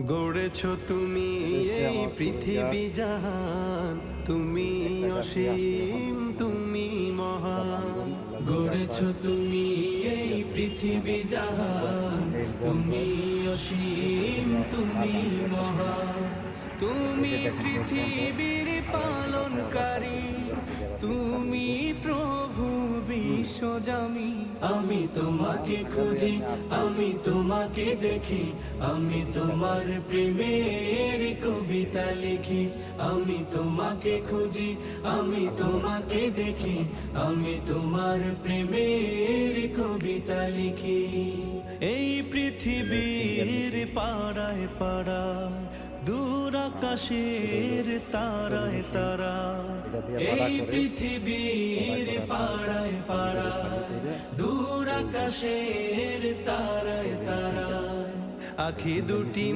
গড়েছ তুমি এই পৃথিবী জাহান, তুমি অসীম তুমি মহান। গড়েছ তুমি এই পৃথিবী জাহান, তুমি অসীম তুমি মহান। তুমি পৃথিবীর পালনকারী, তুমি প্রভু বিশ্বজামি। আমি তোমাকে খুঁজি, আমি তোমাকে দেখি, আমি তোমার প্রেমের কবিতা লিখি। আমি তোমাকে খুঁজি, আমি তোমাকে দেখি, আমি তোমার প্রেমের কবিতা লিখি। এই পৃথিবীর পাড়ায় পাড়ায়, দূর আকাশের তারায় তারা, এই পৃথিবীর পাড়ায় পাড়ায়, দূর আকাশের তারায় তারা, আখি দুটি